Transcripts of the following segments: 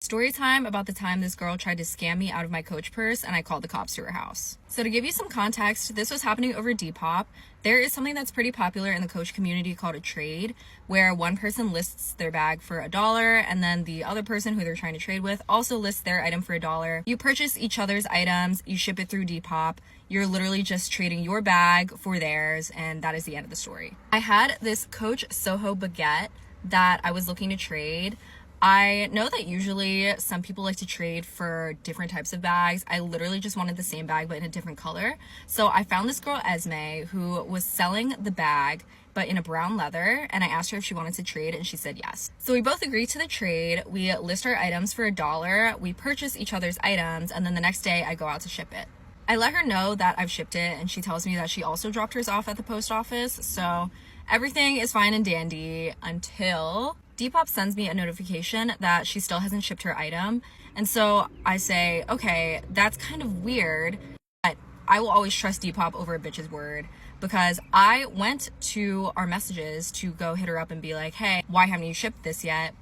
Story time about the time this girl tried to scam me out of my Coach purse and I called the cops to her house. So to give you some context, this was happening over Depop. There is something that's pretty popular in the Coach community called a trade, where one person lists their bag for $1 and then the other person who they're trying to trade with also lists their item for $1. You purchase each other's items, you ship it through Depop. You're literally just trading your bag for theirs, and that is the end of the story. I had this Coach Soho baguette that I was looking to trade. I know that usually some people like to trade for different types of bags. I literally just wanted the same bag but in a different color. So I found this girl Esme who was selling the bag but in a brown leather, and I asked her if she wanted to trade and she said yes. So we both agreed to the trade. We list our items for $1. We purchase each other's items, and then the next day I go out to ship it. I let her know that I've shipped it, and she tells me that she also dropped hers off at the post office. So everything is fine and dandy until Depop sends me a notification that she still hasn't shipped her item. And so I say, okay, that's kind of weird, but I will always trust Depop over a bitch's word, because I went to our messages to go hit her up and be like, hey, why haven't you shipped this yet?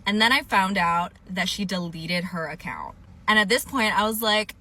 And then I found out that she deleted her account. And at this point I was like,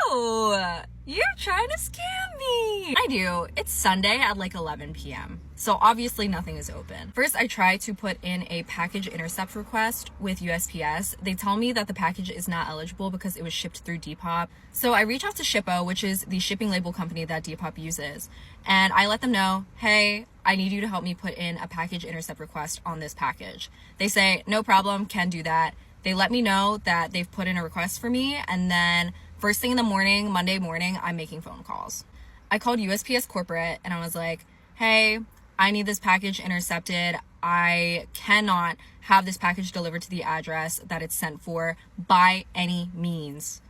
oh, you're trying to scam me. I do. It's Sunday at like 11 p.m. So obviously nothing is open. First, I try to put in a package intercept request with USPS. They tell me that the package is not eligible because it was shipped through Depop. So I reach out to Shippo, which is the shipping label company that Depop uses. And I let them know, hey, I need you to help me put in a package intercept request on this package. They say, no problem, can do that. They let me know that they've put in a request for me, and then first thing in the morning, Monday morning, I'm making phone calls. I called USPS corporate and I was like, hey, I need this package intercepted. I cannot have this package delivered to the address that it's sent for by any means.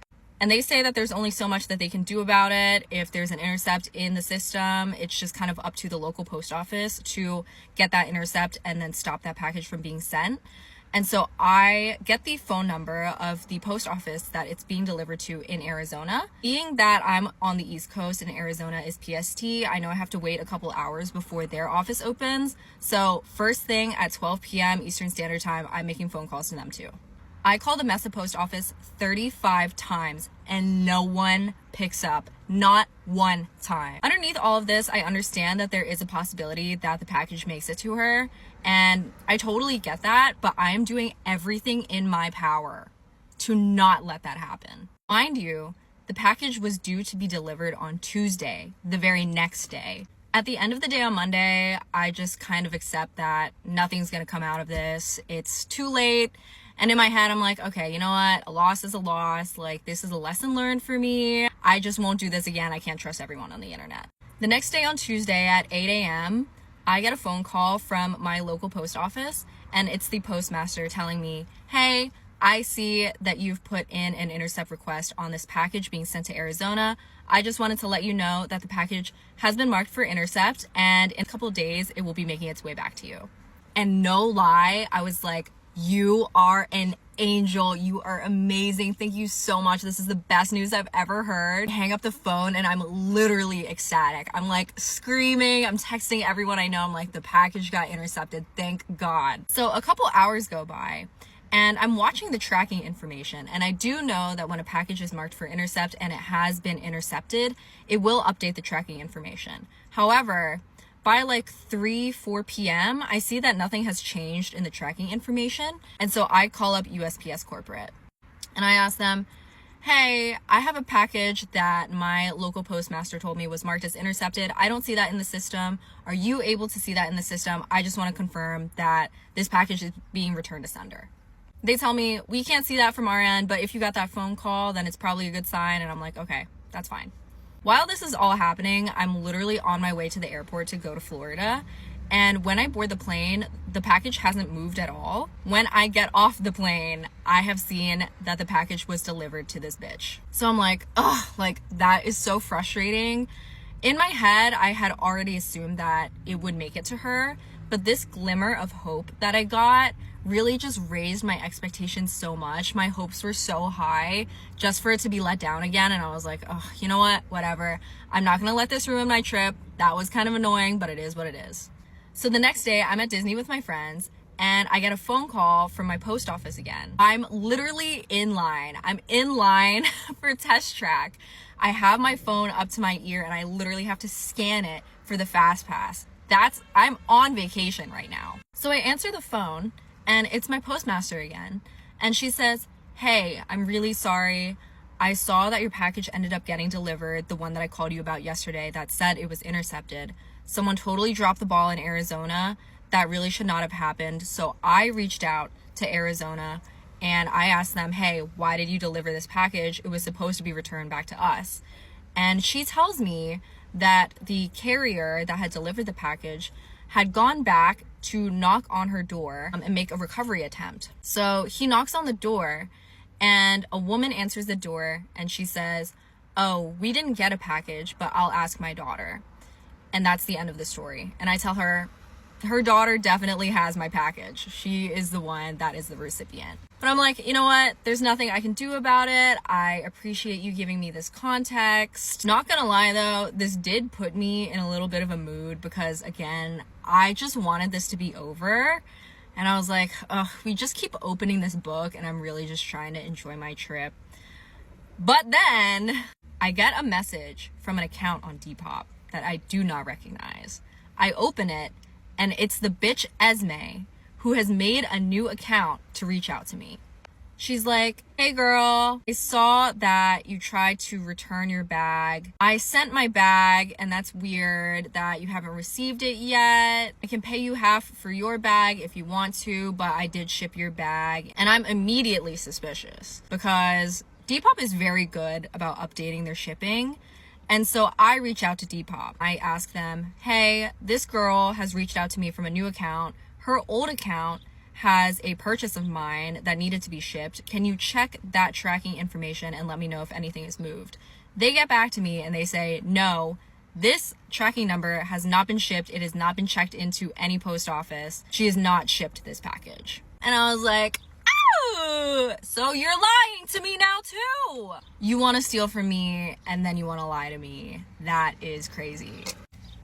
And they say that there's only so much that they can do about it. If there's an intercept in the system, it's just kind of up to the local post office to get that intercept and then stop that package from being sent. And so I get the phone number of the post office that it's being delivered to in Arizona. Being that I'm on the East Coast and Arizona is PST, I know I have to wait a couple hours before their office opens. So first thing at 12 p.m. Eastern Standard Time, I'm making phone calls to them too. I called the Mesa post office 35 times and no one picks up. Not one time. Underneath all of this, I understand that there is a possibility that the package makes it to her, and I totally get that, but I am doing everything in my power to not let that happen. Mind you, the package was due to be delivered on Tuesday, the very next day. At the end of the day on Monday, I just kind of accept that nothing's gonna come out of this. It's too late. And in my head, I'm like, okay, you know what? A loss is a loss. Like, this is a lesson learned for me. I just won't do this again. I can't trust everyone on the internet. The next day on Tuesday at 8 a.m., I get a phone call from my local post office, and it's the postmaster telling me, hey, I see that you've put in an intercept request on this package being sent to Arizona. I just wanted to let you know that the package has been marked for intercept, and in a couple of days, it will be making its way back to you. And no lie, I was like, you are an angel. You are amazing. Thank you so much. This is the best news I've ever heard. I hang up the phone and I'm literally ecstatic. I'm like screaming. I'm texting everyone I know. I'm like, the package got intercepted. Thank God. So a couple hours go by and I'm watching the tracking information. And I do know that when a package is marked for intercept and it has been intercepted, it will update the tracking information. However, by like 4 p.m., I see that nothing has changed in the tracking information. And so I call up USPS corporate and I ask them, hey, I have a package that my local postmaster told me was marked as intercepted. I don't see that in the system. Are you able to see that in the system? I just want to confirm that this package is being returned to sender. They tell me, we can't see that from our end, but if you got that phone call, then it's probably a good sign. And I'm like, okay, that's fine. While this is all happening, I'm literally on my way to the airport to go to Florida. And when I board the plane, the package hasn't moved at all. When I get off the plane, I have seen that the package was delivered to this bitch. So I'm like, ugh, like that is so frustrating. In my head, I had already assumed that it would make it to her, but this glimmer of hope that I got really just raised my expectations so much. My hopes were so high just for it to be let down again. And I was like, oh, you know what? Whatever. I'm not going to let this ruin my trip. That was kind of annoying, but it is what it is. So the next day I'm at Disney with my friends and I get a phone call from my post office again. I'm literally in line. I'm in line for Test Track. I have my phone up to my ear and I literally have to scan it for the Fast Pass. I'm on vacation right now. So I answer the phone and it's my postmaster again. And she says, "Hey, I'm really sorry. I saw that your package ended up getting delivered, the one that I called you about yesterday that said it was intercepted. Someone totally dropped the ball in Arizona. That really should not have happened. So I reached out to Arizona and I asked them, hey, why did you deliver this package? It was supposed to be returned back to us." And she tells me that the carrier that had delivered the package had gone back to knock on her door and make a recovery attempt. So he knocks on the door and a woman answers the door and she says, "Oh, we didn't get a package, but I'll ask my daughter." And that's the end of the story. And I tell her, her daughter definitely has my package. She is the one that is the recipient. But I'm like, you know what? There's nothing I can do about it. I appreciate you giving me this context. Not gonna lie though, this did put me in a little bit of a mood because again, I just wanted this to be over. And I was like, ugh, we just keep opening this book and I'm really just trying to enjoy my trip. But then I get a message from an account on Depop that I do not recognize. I open it and it's the bitch Esme who has made a new account to reach out to me. She's like, "Hey girl, I saw that you tried to return your bag. I sent my bag and that's weird that you haven't received it yet. I can pay you half for your bag if you want to, but I did ship your bag." And I'm immediately suspicious because Depop is very good about updating their shipping. And so I reach out to Depop. I ask them, "Hey, this girl has reached out to me from a new account. Her old account has a purchase of mine that needed to be shipped. Can you check that tracking information and let me know if anything is moved?" They get back to me and they say, "No, this tracking number has not been shipped. It has not been checked into any post office. She has not shipped this package." And I was like, "Oh, so you're lying to me now too. You want to steal from me and then you want to lie to me. That is crazy."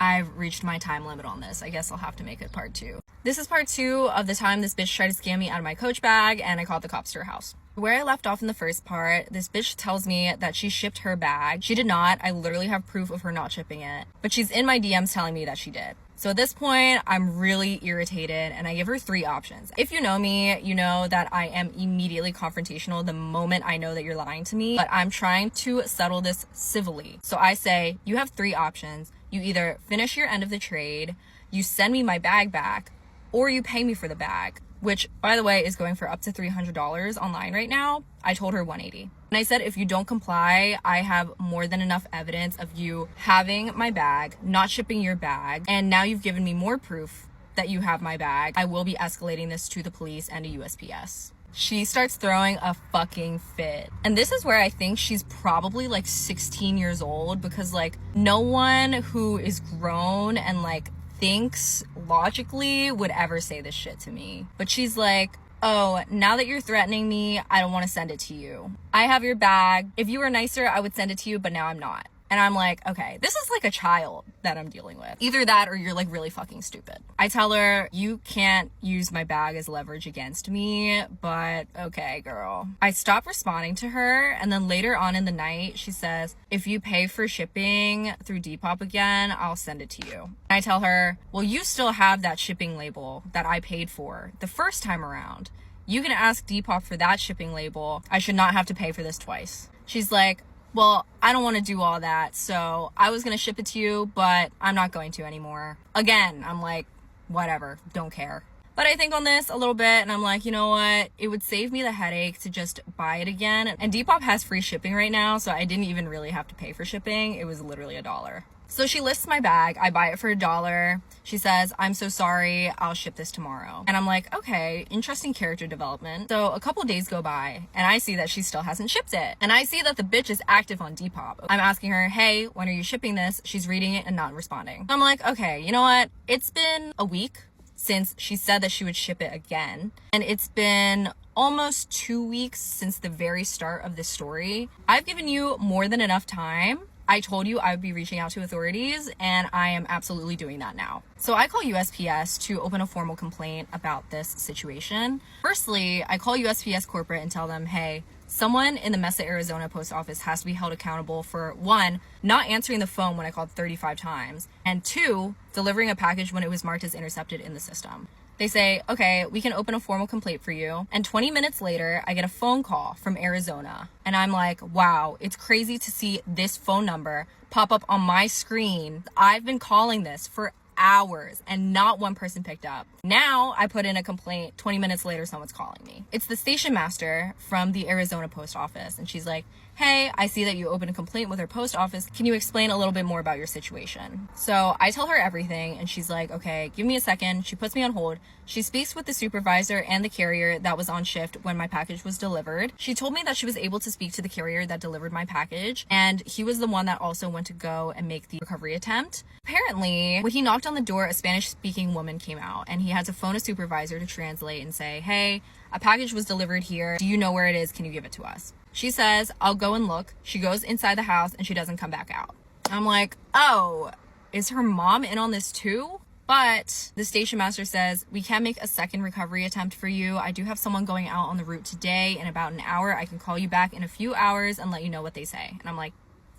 I've reached my time limit on this. I guess I'll have to make it part 2. This is part 2 of the time this bitch tried to scam me out of my Coach bag and I called the cops to her house. Where I left off in the first part, this bitch tells me that she shipped her bag. She did not. I literally have proof of her not shipping it. But she's in my DMs telling me that she did. So at this point, I'm really irritated and I give her 3 options. If you know me, you know that I am immediately confrontational the moment I know that you're lying to me. But I'm trying to settle this civilly. So I say, you have 3 options. You either finish your end of the trade, you send me my bag back, or you pay me for the bag, which, by the way, is going for up to $300 online right now. I told her $180. And I said, if you don't comply, I have more than enough evidence of you having my bag, not shipping your bag, and now you've given me more proof that you have my bag. I will be escalating this to the police and a USPS. She starts throwing a fucking fit. And this is where I think she's probably like 16 years old because like no one who is grown and like thinks logically would ever say this shit to me. But she's like, "Oh, now that you're threatening me, I don't want to send it to you. I have your bag. If you were nicer, I would send it to you, but now I'm not." And I'm like, okay, this is like a child that I'm dealing with. Either that or you're like really fucking stupid. I tell her, "You can't use my bag as leverage against me, but okay, girl." I stop responding to her. And then later on in the night, she says, "If you pay for shipping through Depop again, I'll send it to you." And I tell her, "Well, you still have that shipping label that I paid for the first time around. You can ask Depop for that shipping label. I should not have to pay for this twice." She's like, "Well, I don't want to do all that, so I was going to ship it to you, but I'm not going to anymore." Again, I'm like, whatever, don't care. But I think on this a little bit, and I'm like, you know what? It would save me the headache to just buy it again. And Depop has free shipping right now, so I didn't even really have to pay for shipping. It was literally $1. So she lists my bag. I buy it for $1. She says, "I'm so sorry, I'll ship this tomorrow." And I'm like, okay, interesting character development. So a couple days go by and I see that she still hasn't shipped it. And I see that the bitch is active on Depop. I'm asking her, "Hey, when are you shipping this?" She's reading it and not responding. I'm like, okay, you know what? It's been a week since she said that she would ship it again. And it's been almost 2 weeks since the very start of this story. I've given you more than enough time I told you I would be reaching out to authorities, and I am absolutely doing that now. So I call USPS to open a formal complaint about this situation. Firstly, I call USPS corporate and tell them, hey, someone in the Mesa, Arizona post office has to be held accountable for, one, not answering the phone when I called 35 times, and two, delivering a package when it was marked as intercepted in the system. They say, okay, we can open a formal complaint for you. And 20 minutes later, I get a phone call from Arizona. And I'm like, wow, it's crazy to see this phone number pop up on my screen. I've been calling this for hours and not one person picked up. Now I put in a complaint. 20 minutes later, someone's calling me. It's the station master from the Arizona post office. And she's like, hey, I see that you opened a complaint with our post office. Can you explain a little bit more about your situation? So I tell her everything and she's like, okay, give me a second. She puts me on hold. She speaks with the supervisor and the carrier that was on shift when my package was delivered. She told me that she was able to speak to the carrier that delivered my package, and he was the one that also went to go and make the recovery attempt. Apparently, when he knocked on the door, a Spanish-speaking woman came out and he had to phone a supervisor to translate and say, hey, a package was delivered here. Do you know where it is? Can you give it to us? She says, I'll go and look. She goes inside the house and she doesn't come back out. I'm like, oh, is her mom in on this too? But the station master says, we can make a second recovery attempt for you. I do have someone going out on the route today in about an hour. I can call you back in a few hours and let you know what they say. And I'm like,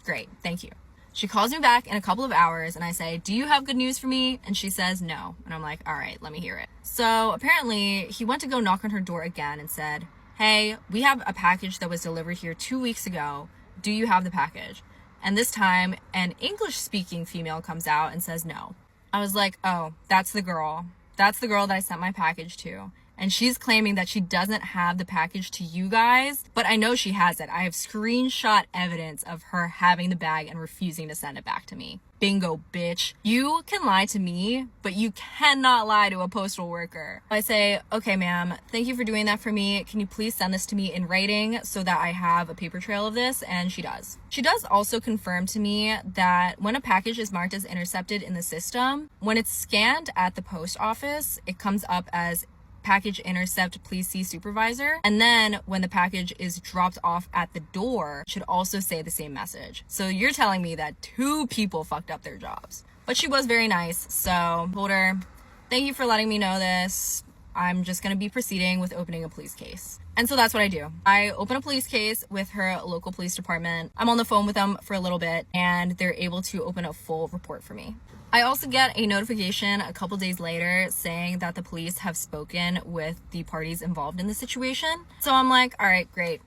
great, thank you. She calls me back in a couple of hours and I say, do you have good news for me? And she says no. And I'm like, all right, let me hear it. So apparently he went to go knock on her door again and said, hey, we have a package that was delivered here 2 weeks ago. Do you have the package? And this time an English-speaking female comes out and says no. I was like, oh, that's the girl. That's the girl that I sent my package to. And she's claiming that she doesn't have the package to you guys, but I know she has it. I have screenshot evidence of her having the bag and refusing to send it back to me. Bingo, bitch. You can lie to me, but you cannot lie to a postal worker. I say, okay, ma'am, thank you for doing that for me. Can you please send this to me in writing so that I have a paper trail of this? And she does. She does also confirm to me that when a package is marked as intercepted in the system, when it's scanned at the post office, it comes up as package intercept, please see supervisor. And then when the package is dropped off at the door, it should also say the same message. So you're telling me that 2 people fucked up their jobs. But she was very nice. So told her, thank you for letting me know this. I'm just going to be proceeding with opening a police case. And so that's what I do. I open a police case with her local police department. I'm on the phone with them for a little bit and they're able to open a full report for me. I also get a notification a couple days later saying that the police have spoken with the parties involved in the situation. So I'm like, all right, great.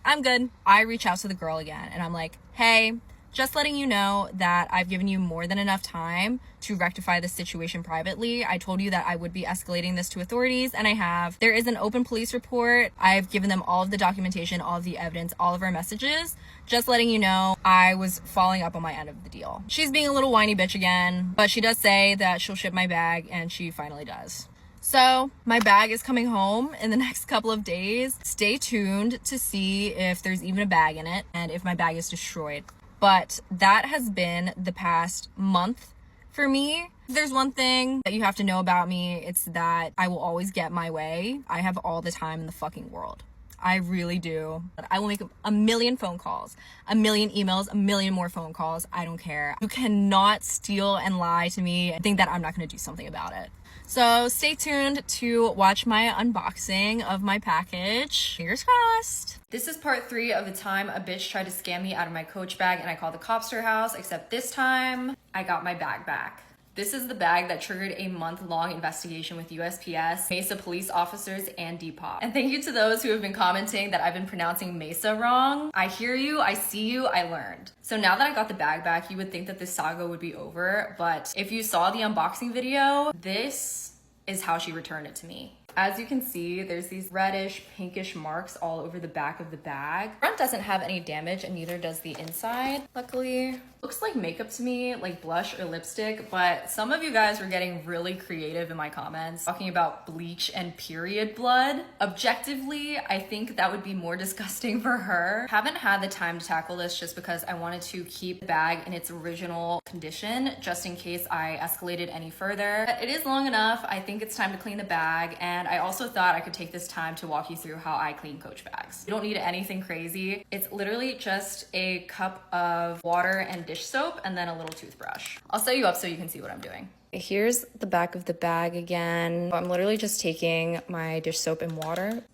I'm good. I reach out to the girl again and I'm like, hey, just letting you know that I've given you more than enough time to rectify the situation privately. I told you that I would be escalating this to authorities and I have. There is an open police report. I've given them all of the documentation, all of the evidence, all of our messages. Just letting you know I was following up on my end of the deal. She's being a little whiny bitch again, but she does say that she'll ship my bag and she finally does. So my bag is coming home in the next couple of days. Stay tuned to see if there's even a bag in it and if my bag is destroyed. But that has been the past month for me. If there's one thing that you have to know about me, it's that I will always get my way. I have all the time in the fucking world. I really do. I will make a million phone calls, a million emails, a million more phone calls. I don't care. You cannot steal and lie to me and think that I'm not going to do something about it. So stay tuned to watch my unboxing of my package. Fingers crossed. This is part 3 of the time a bitch tried to scam me out of my Coach bag and I called the cops to her house, except this time I got my bag back. This is the bag that triggered a month-long investigation with USPS, Mesa police officers, and Depop. And thank you to those who have been commenting that I've been pronouncing Mesa wrong. I hear you, I see you, I learned. So now that I got the bag back, you would think that this saga would be over, but if you saw the unboxing video, this is how she returned it to me. As you can see, there's these reddish, pinkish marks all over the back of the bag. The front doesn't have any damage and neither does the inside. Luckily, looks like makeup to me, like blush or lipstick, but some of you guys were getting really creative in my comments, talking about bleach and period blood. Objectively, I think that would be more disgusting for her. Haven't had the time to tackle this just because I wanted to keep the bag in its original condition, just in case I escalated any further. But it is long enough. I think it's time to clean the bag and And I also thought I could take this time to walk you through how I clean coach bags. You don't need anything crazy. It's literally just a cup of water and dish soap and then a little toothbrush. I'll set you up so you can see what I'm doing. Here's the back of the bag again. I'm literally just taking my dish soap and water,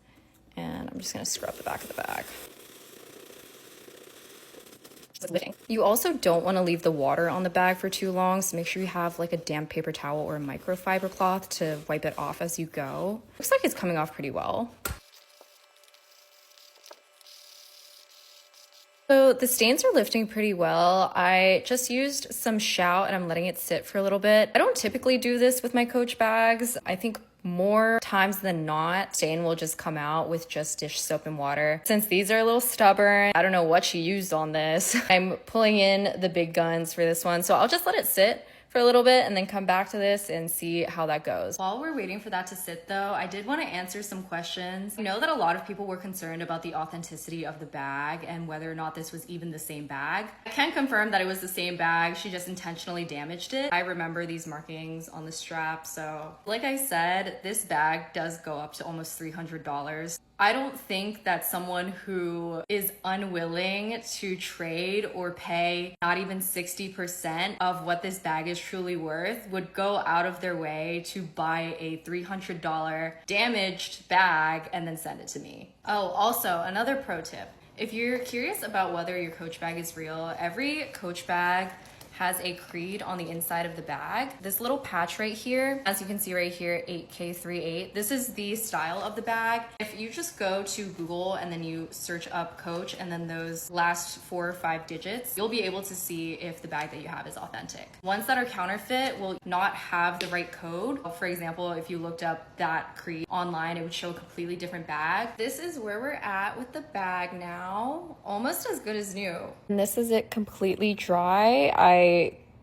and I'm just gonna scrub the back of the bag. You also don't want to leave the water on the bag for too long, so make sure you have like a damp paper towel or a microfiber cloth to wipe it off as you go. Looks like it's coming off pretty well. So the stains are lifting pretty well. I just used some Shout and I'm letting it sit for a little bit. I don't typically do this with my coach bags. I think more times than not, stain will just come out with just dish soap and water. Since these are a little stubborn, I don't know what she used on this. I'm pulling in the big guns for this one, so I'll just let it sit for a little bit and then come back to this and see how that goes. While we're waiting for that to sit though, I did want to answer some questions. I know that a lot of people were concerned about the authenticity of the bag and whether or not this was even the same bag. I can confirm that it was the same bag, she just intentionally damaged it. I remember these markings on the strap, so like I said, this bag does go up to almost $300. I don't think that someone who is unwilling to trade or pay not even 60% of what this bag is truly worth would go out of their way to buy a $300 damaged bag and then send it to me. Oh, also another pro tip. If you're curious about whether your coach bag is real, every coach bag has a creed on the inside of the bag. This little patch right here, as you can see right here, 8K38, this is the style of the bag. If you just go to Google and then you search up coach and then those last 4 or 5 digits, you'll be able to see if the bag that you have is authentic. Ones that are counterfeit will not have the right code. For example, if you looked up that creed online, it would show a completely different bag. This is where we're at with the bag now. Almost as good as new. And this is it completely dry. I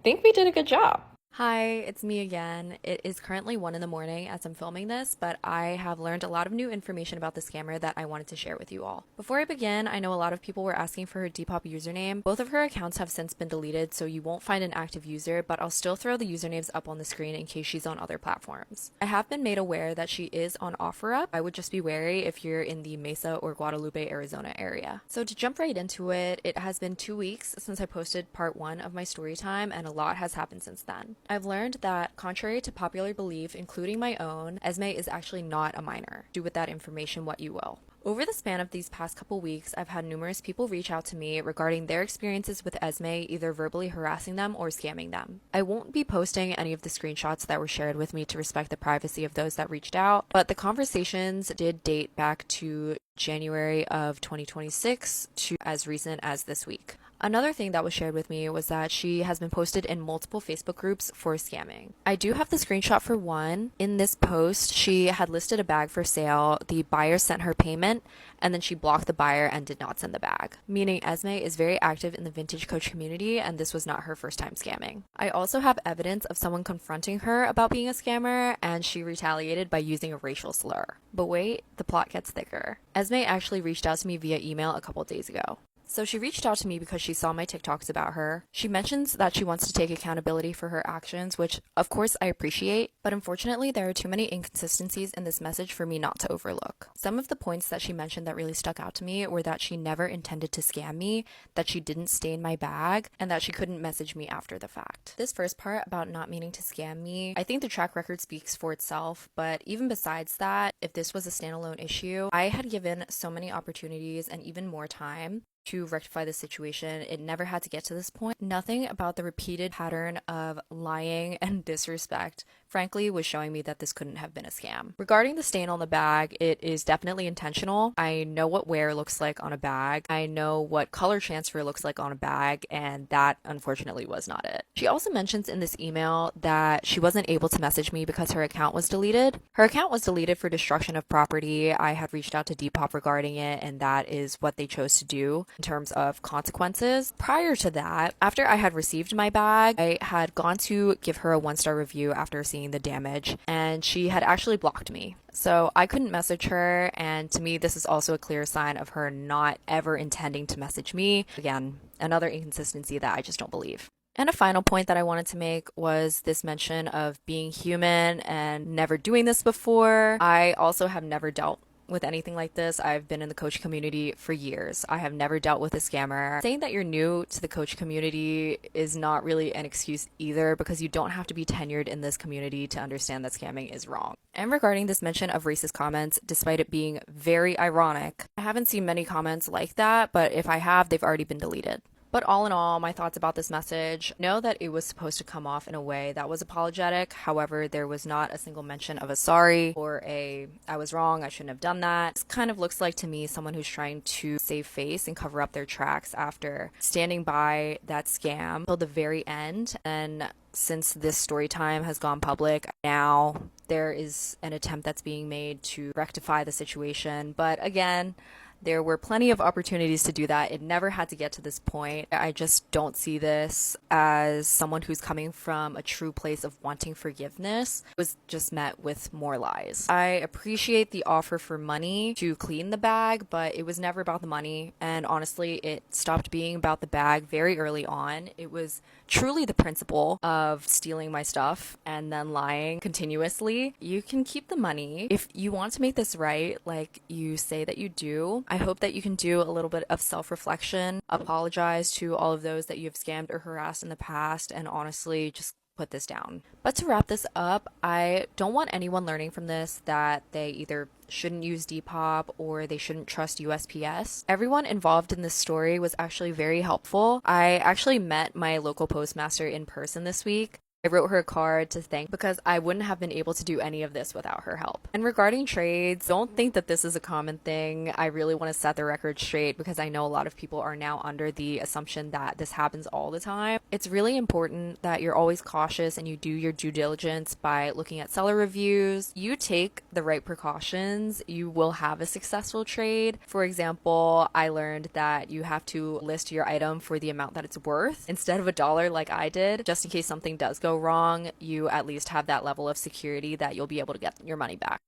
think we did a good job. Hi, it's me again. It is currently 1 in the morning as I'm filming this, but I have learned a lot of new information about the scammer that I wanted to share with you all. Before I begin, I know a lot of people were asking for her Depop username. Both of her accounts have since been deleted, so you won't find an active user, but I'll still throw the usernames up on the screen in case she's on other platforms. I have been made aware that she is on OfferUp. I would just be wary if you're in the Mesa or Guadalupe, Arizona area. So to jump right into it, it has been 2 weeks since I posted part 1 of my story time, and a lot has happened since then. I've learned that, contrary to popular belief, including my own, Esme is actually not a minor. Do with that information what you will. Over the span of these past couple weeks, I've had numerous people reach out to me regarding their experiences with Esme, either verbally harassing them or scamming them. I won't be posting any of the screenshots that were shared with me to respect the privacy of those that reached out, but the conversations did date back to January of 2026 to as recent as this week. Another thing that was shared with me was that she has been posted in multiple Facebook groups for scamming. I do have the screenshot for one. In this post, she had listed a bag for sale. The buyer sent her payment, and then she blocked the buyer and did not send the bag, meaning Esme is very active in the vintage coach community, and this was not her first time scamming. I also have evidence of someone confronting her about being a scammer, and she retaliated by using a racial slur. But wait, the plot gets thicker. Esme actually reached out to me via email a couple days ago. So she reached out to me because she saw my TikToks about her. She mentions that she wants to take accountability for her actions, which of course I appreciate, but unfortunately there are too many inconsistencies in this message for me not to overlook. Some of the points that she mentioned that really stuck out to me were that she never intended to scam me, that she didn't stain my bag, and that she couldn't message me after the fact. This first part about not meaning to scam me, I think the track record speaks for itself, but even besides that, if this was a standalone issue, I had given so many opportunities and even more time to rectify the situation. It never had to get to this point. Nothing about the repeated pattern of lying and disrespect, frankly, was showing me that this couldn't have been a scam. Regarding the stain on the bag, it is definitely intentional. I know what wear looks like on a bag. I know what color transfer looks like on a bag, and that unfortunately was not it. She also mentions in this email that she wasn't able to message me because her account was deleted. Her account was deleted for destruction of property. I had reached out to Depop regarding it, and that is what they chose to do in terms of consequences. Prior to that, after I had received my bag, I had gone to give her a 1-star review after seeing the damage, and she had actually blocked me. So I couldn't message her, and to me this is also a clear sign of her not ever intending to message me. Again, another inconsistency that I just don't believe. And a final point that I wanted to make was this mention of being human and never doing this before. I also have never dealt with anything like this. I've been in the coach community for years. I have never dealt with a scammer. Saying that you're new to the coach community is not really an excuse either, because you don't have to be tenured in this community to understand that scamming is wrong. And regarding this mention of racist comments, despite it being very ironic, I haven't seen many comments like that, but if I have, they've already been deleted. But all in all, my thoughts about this message: know that it was supposed to come off in a way that was apologetic. However, there was not a single mention of a sorry or a "I was wrong, I shouldn't have done that." This kind of looks like to me someone who's trying to save face and cover up their tracks after standing by that scam till the very end. And since this story time has gone public, now there is an attempt that's being made to rectify the situation. But again, there were plenty of opportunities to do that. It never had to get to this point. I just don't see this as someone who's coming from a true place of wanting forgiveness. It was just met with more lies. I appreciate the offer for money to clean the bag, but it was never about the money. And honestly, it stopped being about the bag very early on. It was truly the principle of stealing my stuff and then lying continuously. You can keep the money if you want to make this right, like you say that you do. I hope that you can do a little bit of self-reflection, apologize to all of those that you have scammed or harassed in the past, and honestly just put this down. But to wrap this up, I don't want anyone learning from this that they either shouldn't use Depop or they shouldn't trust USPS. Everyone involved in this story was actually very helpful. I actually met my local postmaster in person this week. I wrote her a card to thank, because I wouldn't have been able to do any of this without her help. And regarding trades, don't think that this is a common thing. I really want to set the record straight, because I know a lot of people are now under the assumption that this happens all the time. It's really important that you're always cautious and you do your due diligence by looking at seller reviews. You take the right precautions, you will have a successful trade. For example, I learned that you have to list your item for the amount that it's worth instead of $1 like I did, just in case something does go wrong. You at least have that level of security that you'll be able to get your money back.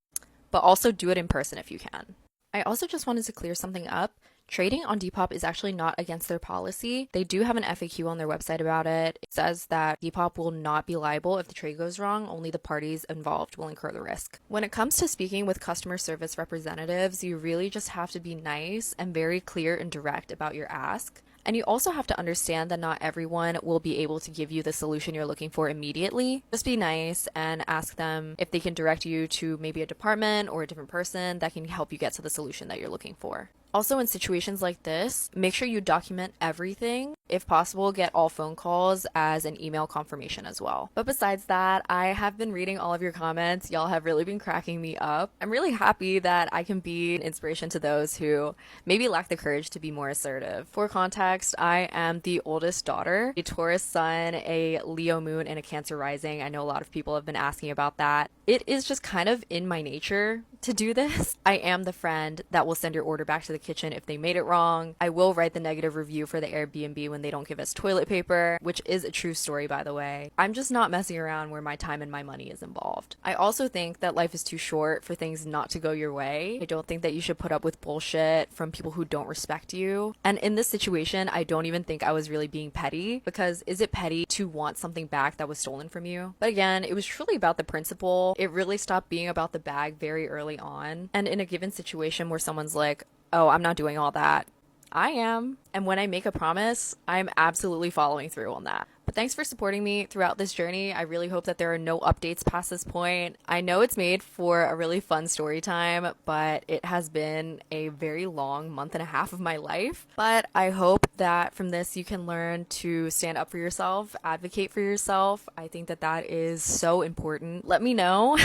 But also do it in person if you can. I also just wanted to clear something up. Trading on Depop is actually not against their policy. They do have an FAQ on their website about it. It says that Depop will not be liable if the trade goes wrong. Only the parties involved will incur the risk. When it comes to speaking with customer service representatives, you really just have to be nice and very clear and direct about your ask. And you also have to understand that not everyone will be able to give you the solution you're looking for immediately. Just be nice and ask them if they can direct you to maybe a department or a different person that can help you get to the solution that you're looking for. Also, in situations like this, make sure you document everything. If possible, get all phone calls as an email confirmation as well. But besides that, I have been reading all of your comments. Y'all have really been cracking me up. I'm really happy that I can be an inspiration to those who maybe lack the courage to be more assertive. For context, I am the oldest daughter, a Taurus sun, a Leo moon, and a Cancer rising. I know a lot of people have been asking about that. It is just kind of in my nature to do this. I am the friend that will send your order back to the kitchen if they made it wrong. I will write the negative review for the Airbnb when they don't give us toilet paper, which is a true story, by the way. I'm just not messing around where my time and my money is involved. I also think that life is too short for things not to go your way. I don't think that you should put up with bullshit from people who don't respect you. And in this situation, I don't even think I was really being petty, because is it petty to want something back that was stolen from you? But again, it was truly about the principle. It really stopped being about the bag very early on. And in a given situation where someone's like, oh, I'm not doing all that, I am. And when I make a promise, I'm absolutely following through on that. But thanks for supporting me throughout this journey. I really hope that there are no updates past this point. I know it's made for a really fun story time, but it has been a very long month and a half of my life. But I hope that from this you can learn to stand up for yourself, advocate for yourself. I think that that is so important. Let me know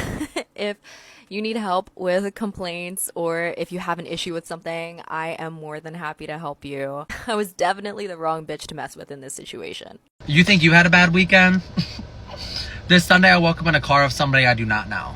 if you need help with complaints or if you have an issue with something. I am more than happy to help you. I was definitely the wrong bitch to mess with in this situation. You think you had a bad weekend? This Sunday I woke up in a car of somebody I do not know.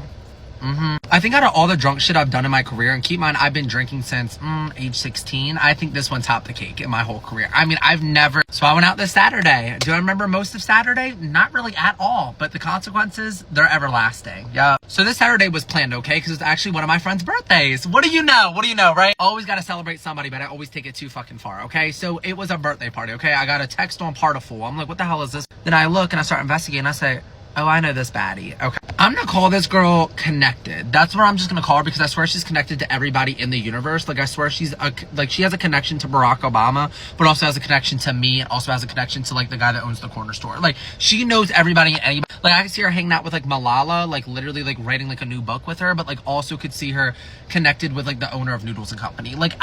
I think out of all the drunk shit I've done in my career, and keep in mind, I've been drinking since age 16, I think this one topped the cake in my whole career. I mean, I've never... So I went out this Saturday. Do I remember most of Saturday? Not really at all, but the consequences, they're everlasting. Yeah. So this Saturday was planned, okay? Because it's actually one of my friend's birthdays. What do you know? What do you know, right? Always got to celebrate somebody, but I always take it too fucking far, okay? So it was a birthday party, okay? I got a text on Partiful. I'm like, what the hell is this? Then I look and I start investigating. I say, oh, I know this baddie. Okay. I'm gonna call this girl connected. That's what I'm just gonna call her, because I swear she's connected to everybody in the universe. Like, I swear she's she has a connection to Barack Obama, but also has a connection to me, and also has a connection to like the guy that owns the corner store. Like, she knows everybody and anybody. Like, I could see her hanging out with like Malala, like literally like writing like a new book with her, but like also could see her connected with like the owner of Noodles and Company. Like,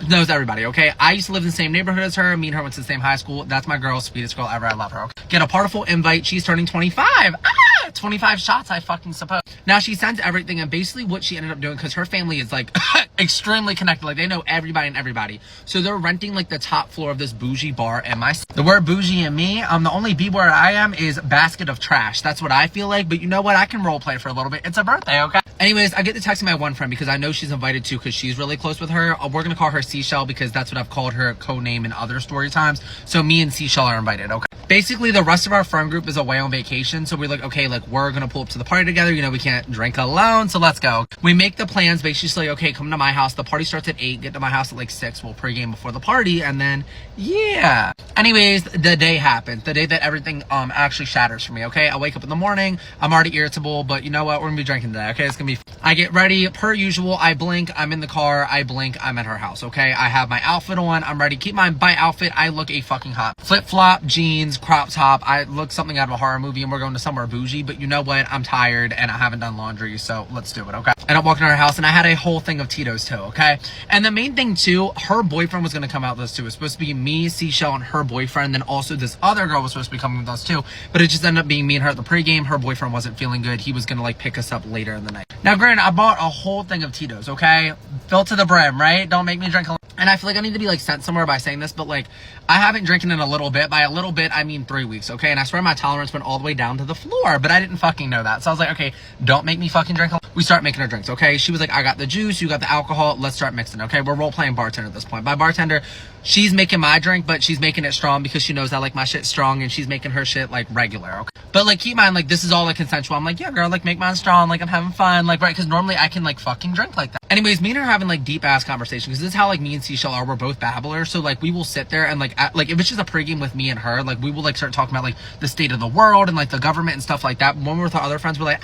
knows everybody, okay? I used to live in the same neighborhood as her. Me and her went to the same high school. That's my girl, sweetest girl ever. I love her, okay? Get a Partiful invite. She's turning 25. 25 shots, I fucking suppose. Now, she sends everything, and basically what she ended up doing, because her family is like extremely connected, like they know everybody and everybody, so they're renting like the top floor of this bougie bar. And the word bougie and me, the only B word I am is basket of trash. That's what I feel like, but you know what, I can role play for a little bit. It's a birthday, okay? Anyways, I get to texting my one friend because I know she's invited too, because she's really close with her. We're gonna call her Seashell because that's what I've called her code name in other story times. So me and Seashell are invited, okay? Basically, the rest of our friend group is away on vacation, so we're like, okay, like we're gonna pull up to the party together. You know, we can't drink alone, so let's go. We make the plans, basically, okay, come to my house. The party starts at 8, get to my house at like 6. We'll pregame before the party, and then, yeah. Anyways, the day happens. The day that everything actually shatters for me, okay? I wake up in the morning, I'm already irritable, but you know what? We're gonna be drinking today, okay? It's gonna be fun. I get ready, per usual, I blink, I'm in the car, I blink, I'm at her house, okay? I have my outfit on, I'm ready. Keep my outfit, I look a fucking hot. Flip-flop, jeans, crop top, I look something out of a horror movie, and we're going to somewhere bougie, but you know what? I'm tired, and I haven't done laundry, so let's do it, okay? And I'm walking to her house, and I had a whole thing of Tito's too, okay? And the main thing too, her boyfriend was gonna come out with us too. It was supposed to be me, Seashell, and her boyfriend, then also this other girl was supposed to be coming with us too, but it just ended up being me and her at the pregame. Her boyfriend wasn't feeling good. He was gonna like pick us up later in the night. Now granted, I bought a whole thing of Tito's, okay? Filled to the brim, right? Don't make me drink a... And I feel like I need to be like sent somewhere by saying this, but like, I haven't drinking in a little bit. By a little bit, I mean 3 weeks, okay? And I swear my tolerance went all the way down to the floor, but I didn't fucking know that. So I was like, okay, don't make me fucking drink. We start making our drinks, okay? She was like, I got the juice, you got the alcohol, let's start mixing, okay? We're role-playing bartender at this point. By bartender, she's making my drink, but she's making it strong because she knows I like my shit strong, and she's making her shit like regular, okay? But like, keep in mind, like, this is all like consensual. I'm like, yeah, girl, like, make mine strong, like, I'm having fun, like, right? Because normally I can like fucking drink like that. Anyways, me and her having like deep ass conversation, because this is how like me and Seashell are. We're both babblers, so like we will sit there and like if it's just a pregame with me and her, like we will like start talking about like the state of the world and like the government and stuff like that. When we're with our other friends, we're like,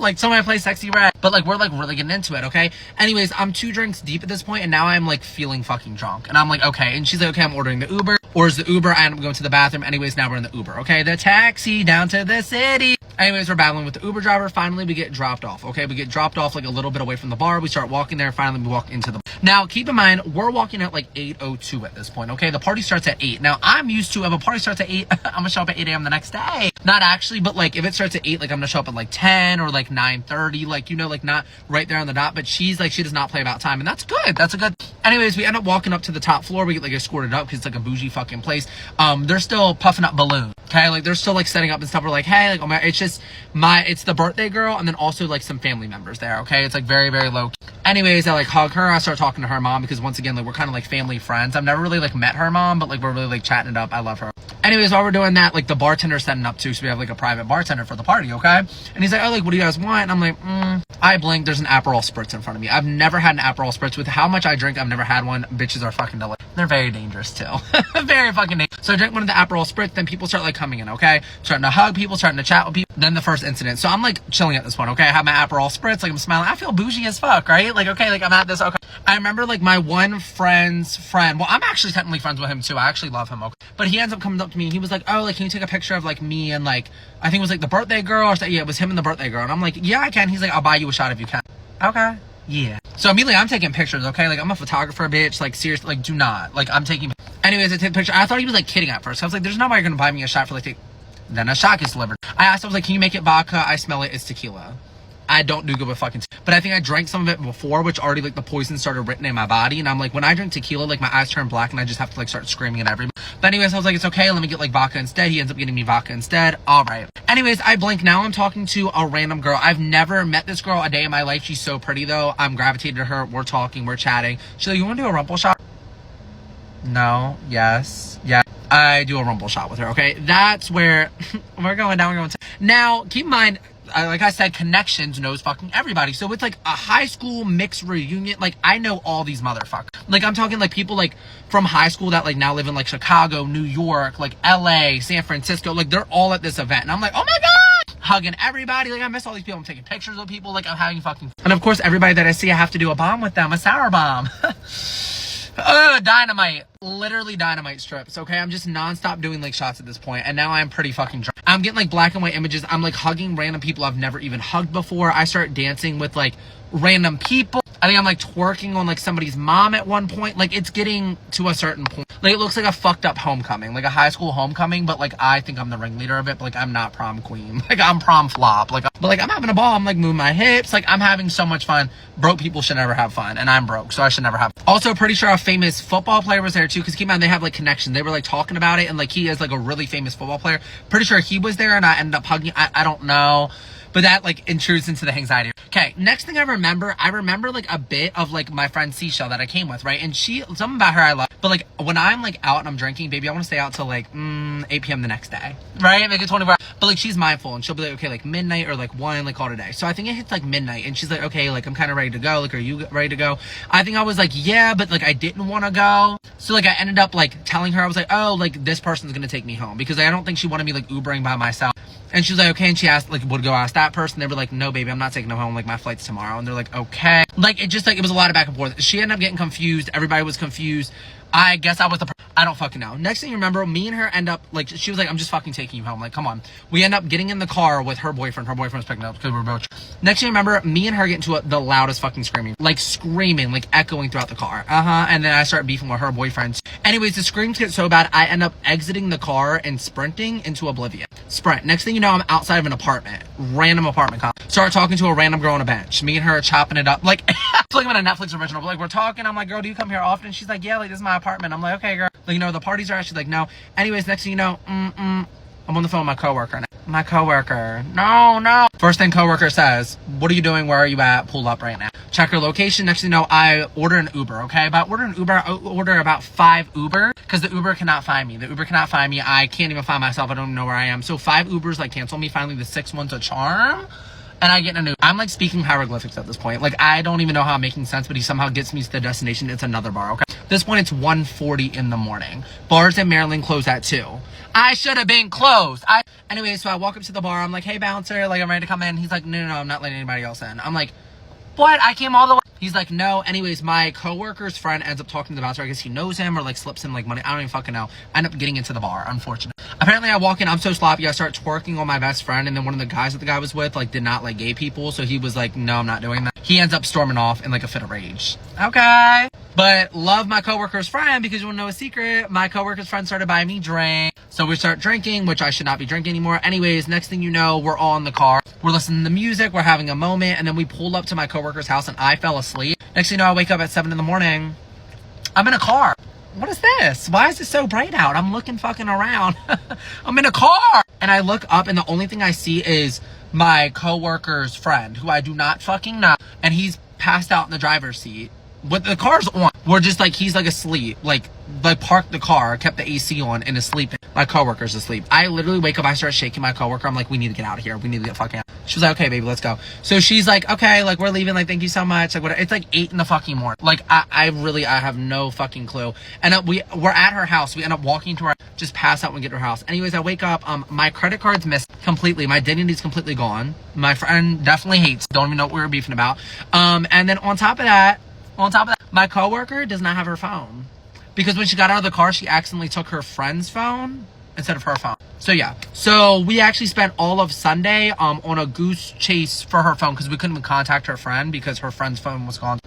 like somebody play Sexy Red, but like we're like really getting into it, okay? Anyways, I'm 2 drinks deep at this point, and now I'm like feeling fucking drunk, and I'm like, okay. And she's like, okay, I'm ordering the Uber. Orders the Uber, I end up going to the bathroom. Anyways, now we're in the Uber, okay? The taxi down to the city. Anyways, we're battling with the Uber driver. Finally, we get dropped off, okay? We get dropped off like a little bit away from the bar. We start walking there. Finally, we walk into the... Now, keep in mind, we're walking at like 8:02 at this point, okay? The party starts at 8. Now, I'm used to, if a party starts at 8, I'm gonna show up at 8 a.m. the next day. Not actually, but like if it starts at 8, like I'm gonna show up at like 10 or like 9:30, like, you know, like not right there on the dot. But she's like, she does not play about time, and that's good. That's a good... Anyways, we end up walking up to the top floor. We get like escorted up because it's like a bougie fucking place. They're still puffing up balloons, okay? Like they're still like setting up and stuff. We're like, hey, like, oh my, it's the birthday girl, and then also like some family members there, okay? It's like very, very low key. Anyways, I like hug her. I start talking to her mom because once again, like we're kind of like family friends. I've never really like met her mom, but like we're really like chatting it up. I love her. Anyways, while we're doing that, like the bartender's setting up too, so we have like a private bartender for the party, okay? And he's like, oh, like, what do you guys want? And I'm like, I blink, there's an Aperol Spritz in front of me. I've never had an Aperol Spritz. With how much I drink, I've never had one. Bitches are fucking delicious. They're very dangerous too. Very fucking dangerous. So I drink one of the Aperol Spritz, then people start like coming in, okay? Starting to hug people, starting to chat with people. Then the first incident. So I'm like chilling at this point, okay? I have my Aperol Spritz, like I'm smiling. I feel bougie as fuck, right? Like, okay, like I'm at this, okay. I remember like my one friend's friend, well, I'm actually technically friends with him too. I actually love him, okay? But he ends up coming up to me. He was like, oh, like, can you take a picture of like me and like, I think it was like the birthday girl or something. Yeah, it was him and the birthday girl. And I'm like, yeah, I can. He's like, I'll buy you a shot if you can. Okay. Yeah. So immediately I'm taking pictures, okay? Like I'm a photographer, bitch. Like seriously, like do not. Like I'm taking... Anyways, I take a picture. I thought he was like kidding at first. I was like, there's no way you're gonna buy me a shot for like... Then a shot gets delivered. I asked, I was like, can you make it vodka? I smell it. It's tequila. I don't do good with fucking but I think I drank some of it before, which already like the poison started written in my body, and I'm like, when I drink tequila, like my eyes turn black and I just have to like start screaming at everybody. But anyways, I was like, it's okay, let me get like vodka instead. He ends up getting me vodka instead. All right. Anyways, I blink. Now I'm talking to a random girl. I've never met this girl a day in my life. She's so pretty though. I'm gravitated to her. We're talking, we're chatting. She's like, you want to do a rumple shot? No. Yes. Yeah. I do a rumble shot with her. Okay, that's where we're going down. We're going to now. Keep in mind, like I said, connections knows fucking everybody. So it's like a high school mixed reunion. Like I know all these motherfuckers. Like I'm talking like people like from high school that like now live in like Chicago, New York, like LA, San Francisco. Like they're all at this event, and I'm like, oh my god, hugging everybody. Like I miss all these people. I'm taking pictures of people. Like I'm having fucking. And of course, everybody that I see, I have to do a bomb with them, a sour bomb. Dynamite. Literally dynamite strips, okay? I'm just non-stop doing like shots at this point, and now I'm pretty fucking drunk. I'm getting like black and white images. I'm like hugging random people I've never even hugged before. I start dancing with like random people. I think I'm like twerking on like somebody's mom at one point. Like it's getting to a certain point. Like it looks like a fucked up homecoming, like a high school homecoming, but like I think I'm the ringleader of it, but like I'm not prom queen. Like I'm prom flop. Like but like I'm having a ball. I'm like moving my hips. Like I'm having so much fun. Broke people should never have fun, and I'm broke, so I should never have. Also, pretty sure a famous football player was there too, because keep in mind they have like connection. They were like talking about it, and like he is like a really famous football player. Pretty sure he was there, and I ended up hugging. I don't know. But that like intrudes into the anxiety. Okay, next thing I remember like a bit of like my friend Seashell that I came with, right? And something about her I love. But like when I'm like out and I'm drinking, baby, I want to stay out till like 8 p.m. the next day, right? Make it 24 hours. But like she's mindful, and she'll be like, okay, like midnight or like 1, like call it a day. So I think it hits like midnight, and she's like, okay, like I'm kind of ready to go. Like, are you ready to go? I think I was like, yeah, but like I didn't want to go. So like I ended up like telling her, I was like, oh, like this person's gonna take me home, because I don't think she wanted me like Ubering by myself. And she was like, okay. And she asked, like, would go ask that person. They were like, no, baby, I'm not taking them home. Like, my flight's tomorrow. And they're like, okay. Like, it just, like, it was a lot of back and forth. She ended up getting confused. Everybody was confused. I guess I was I don't fucking know. Next thing you remember, me and her end up, like, she was like, I'm just fucking taking you home. Like, come on. We end up getting in the car with her boyfriend. Her boyfriend was picking up because we were both. Next thing you remember, me and her get into the loudest fucking screaming. Like, screaming, like, echoing throughout the car. And then I start beefing with her boyfriend. Anyways, the screams get so bad, I end up exiting the car and sprinting into oblivion. Sprint. Next thing you know, I'm outside of an apartment. Random apartment complex. Start talking to a random girl on a bench. Me and her chopping it up. Like, it's like on a Netflix original. But like, we're talking. I'm like, girl, do you come here often? She's like, yeah, like, this is my apartment. I'm like, okay, girl. Like, you know, the parties are. She's like, no. Anyways, next thing you know, I'm on the phone with my coworker now. My coworker. No. First thing coworker says, what are you doing? Where are you at? Pull up right now. Check her location. Next thing you know, I order an Uber, okay? I order about 5 Uber, because the Uber cannot find me. I can't even find myself. I don't even know where I am. So 5 Ubers, like, cancel me. Finally, the 6th one's a charm. And I get in a new. I'm like speaking hieroglyphics at this point. Like, I don't even know how I'm making sense, but he somehow gets me to the destination. It's another bar, okay? At this point, it's 1:40 in the morning. Bars in Maryland close at 2. I should have been closed. Anyway, so I walk up to the bar. I'm like, hey, bouncer, like, I'm ready to come in. He's like, no, I'm not letting anybody else in. I'm like, what? I came all the way. He's like, no. Anyways, my coworker's friend ends up talking to the bouncer. I guess he knows him, or like slips him like money. I don't even fucking know. I end up getting into the bar, unfortunately. Apparently I walk in, I'm so sloppy, I start twerking on my best friend, and then one of the guys that the guy was with like did not like gay people, so he was like, no, I'm not doing that. He ends up storming off in like a fit of rage. Okay. But love my coworker's friend, because you wanna know a secret? My coworker's friend started buying me drink. So we start drinking, which I should not be drinking anymore. Anyways, next thing you know, we're all in the car. We're listening to music, we're having a moment, and then we pulled up to my coworker's house and I fell asleep. Next thing you know, I wake up at 7 in the morning. I'm in a car. What is this? Why is it so bright out? I'm looking fucking around. I'm in a car. And I look up, and the only thing I see is my coworker's friend, who I do not fucking know. And he's passed out in the driver's seat. But the car's on. We're just like, he's like asleep. Like parked the car, kept the AC on, and is sleeping. My coworker's asleep. I literally wake up, I start shaking my coworker. I'm like, we need to get out of here. We need to get fucking out. She was like, okay, baby, let's go. So she's like, okay, like, we're leaving. Like, thank you so much. Like, whatever. It's like 8 in the fucking morning. Like, I have no fucking clue. And we're at her house. We end up walking to her, just pass out when we get to her house. Anyways, I wake up. My credit card's missed completely. My identity's completely gone. My friend definitely hates. Don't even know what we were beefing about. And then on top of that, my coworker does not have her phone, because when she got out of the car, she accidentally took her friend's phone instead of her phone. So yeah, so we actually spent all of Sunday on a goose chase for her phone, because we couldn't even contact her friend because her friend's phone was gone.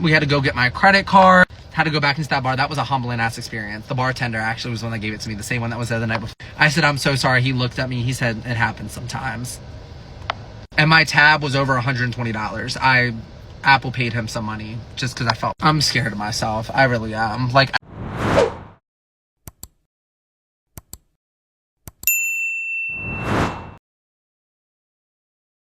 We had to go get my credit card, had to go back into that bar. That was a humbling ass experience. The bartender actually was the one that gave it to me, the same one that was there the night before. I said, I'm so sorry. He looked at me, he said, it happens sometimes. And my tab was over $120. I Apple paid him some money just because I'm scared of myself. I really am. Like,